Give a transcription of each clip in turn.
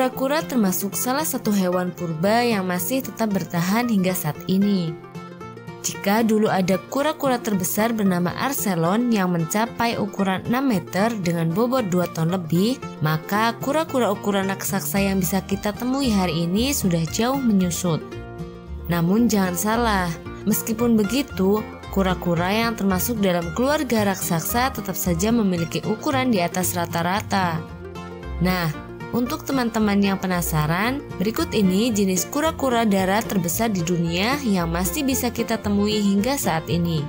Kura-kura termasuk salah satu hewan purba yang masih tetap bertahan hingga saat ini. Jika dulu ada kura-kura terbesar bernama Archelon yang mencapai ukuran 6 meter dengan bobot 2 ton lebih, maka kura-kura ukuran raksasa yang bisa kita temui hari ini sudah jauh menyusut. Namun jangan salah, meskipun begitu, kura-kura yang termasuk dalam keluarga raksasa tetap saja memiliki ukuran di atas rata-rata. Nah, untuk teman-teman yang penasaran, berikut ini jenis kura-kura darat terbesar di dunia yang masih bisa kita temui hingga saat ini.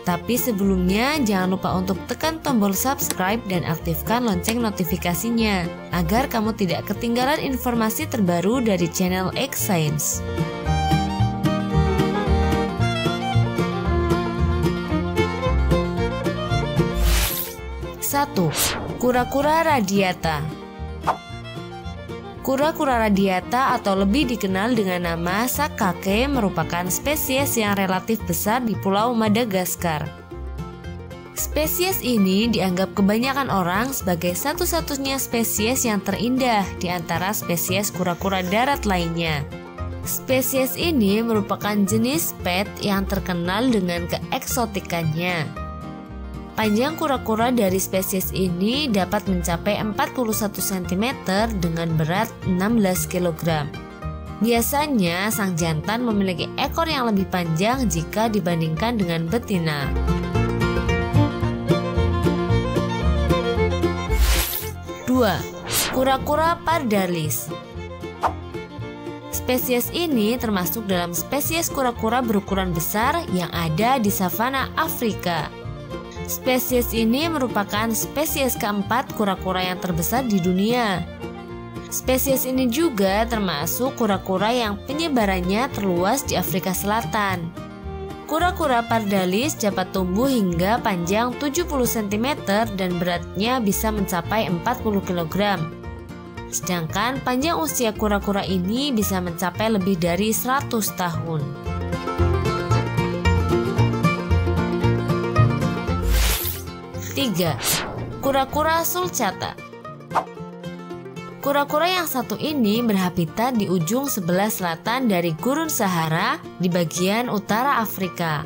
Tapi sebelumnya jangan lupa untuk tekan tombol subscribe dan aktifkan lonceng notifikasinya agar kamu tidak ketinggalan informasi terbaru dari channel X Science. 1. Kura-kura radiata. Kura-kura radiata atau lebih dikenal dengan nama sakake merupakan spesies yang relatif besar di Pulau Madagaskar. Spesies ini dianggap kebanyakan orang sebagai satu-satunya spesies yang terindah di antara spesies kura-kura darat lainnya. Spesies ini merupakan jenis pet yang terkenal dengan keeksotikannya. Panjang kura-kura dari spesies ini dapat mencapai 41 cm dengan berat 16 kg. Biasanya sang jantan memiliki ekor yang lebih panjang jika dibandingkan dengan betina. Dua, kura-kura pardalis. Spesies ini termasuk dalam spesies kura-kura berukuran besar yang ada di savana Afrika. Spesies ini merupakan spesies keempat kura-kura yang terbesar di dunia. Spesies ini juga termasuk kura-kura yang penyebarannya terluas di Afrika Selatan. Kura-kura pardalis dapat tumbuh hingga panjang 70 cm dan beratnya bisa mencapai 40 kg. Sedangkan panjang usia kura-kura ini bisa mencapai lebih dari 100 tahun. 3. Kura-kura sulcata. Kura-kura yang satu ini berhabitat di ujung sebelah selatan dari Gurun Sahara di bagian utara Afrika.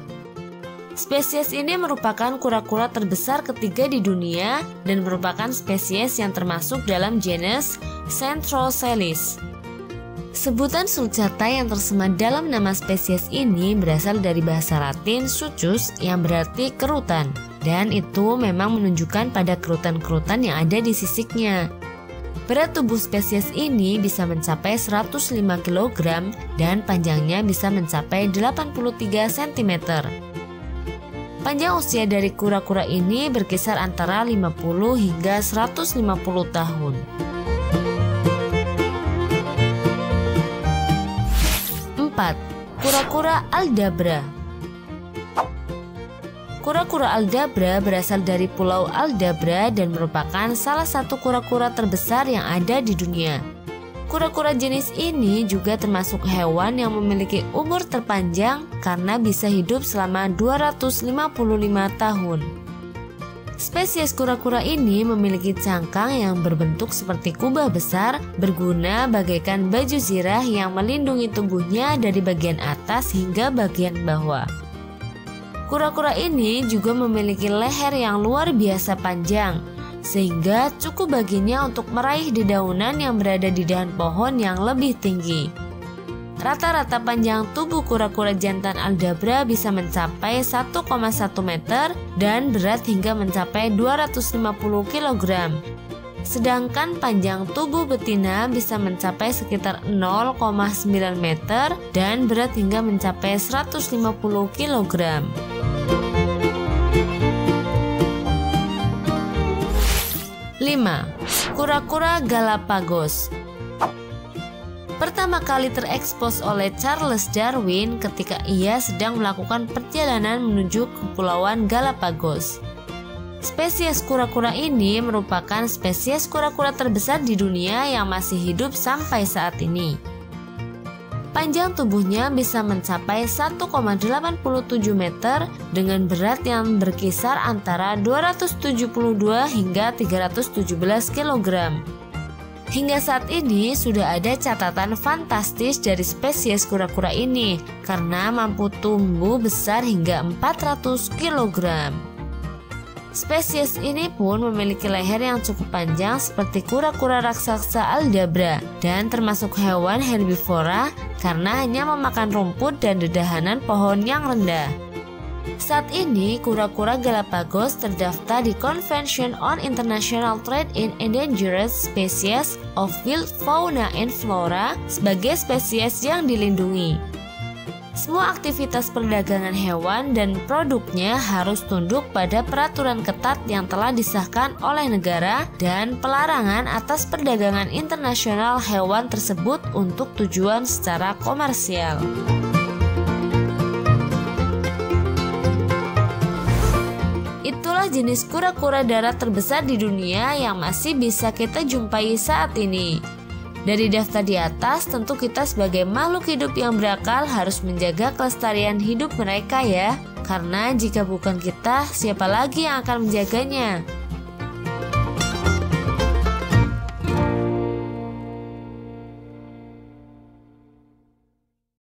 Spesies ini merupakan kura-kura terbesar ketiga di dunia dan merupakan spesies yang termasuk dalam genus Centrocelis. Sebutan sulcata yang tersemat dalam nama spesies ini berasal dari bahasa Latin succus yang berarti kerutan. Dan itu memang menunjukkan pada kerutan-kerutan yang ada di sisiknya. Berat tubuh spesies ini bisa mencapai 105 kg dan panjangnya bisa mencapai 83 cm. Panjang usia dari kura-kura ini berkisar antara 50 hingga 150 tahun. 4. Kura-kura aldabra. Kura-kura aldabra berasal dari Pulau Aldabra dan merupakan salah satu kura-kura terbesar yang ada di dunia. Kura-kura jenis ini juga termasuk hewan yang memiliki umur terpanjang karena bisa hidup selama 255 tahun. Spesies kura-kura ini memiliki cangkang yang berbentuk seperti kubah besar, berguna bagaikan baju zirah yang melindungi tubuhnya dari bagian atas hingga bagian bawah. Kura-kura ini juga memiliki leher yang luar biasa panjang, sehingga cukup baginya untuk meraih dedaunan yang berada di dahan pohon yang lebih tinggi. Rata-rata panjang tubuh kura-kura jantan aldabra bisa mencapai 1,1 meter dan berat hingga mencapai 250 kg. Sedangkan panjang tubuh betina bisa mencapai sekitar 0,9 meter dan berat hingga mencapai 150 kg. 5. Kura-kura Galapagos. Pertama kali terekspos oleh Charles Darwin ketika ia sedang melakukan perjalanan menuju Kepulauan Galapagos. Spesies kura-kura ini merupakan spesies kura-kura terbesar di dunia yang masih hidup sampai saat ini. Panjang tubuhnya bisa mencapai 1,87 meter dengan berat yang berkisar antara 272 hingga 317 kg. Hingga saat ini sudah ada catatan fantastis dari spesies kura-kura ini karena mampu tumbuh besar hingga 400 kg. Spesies ini pun memiliki leher yang cukup panjang seperti kura-kura raksasa Aldabra dan termasuk hewan herbivora karena hanya memakan rumput dan dedahanan pohon yang rendah. Saat ini, kura-kura Galapagos terdaftar di Convention on International Trade in Endangered Species of Wild Fauna and Flora sebagai spesies yang dilindungi. Semua aktivitas perdagangan hewan dan produknya harus tunduk pada peraturan ketat yang telah disahkan oleh negara dan pelarangan atas perdagangan internasional hewan tersebut untuk tujuan secara komersial. Itulah jenis kura-kura darat terbesar di dunia yang masih bisa kita jumpai saat ini. Dari daftar di atas, tentu kita sebagai makhluk hidup yang berakal harus menjaga kelestarian hidup mereka ya. Karena jika bukan kita, siapa lagi yang akan menjaganya?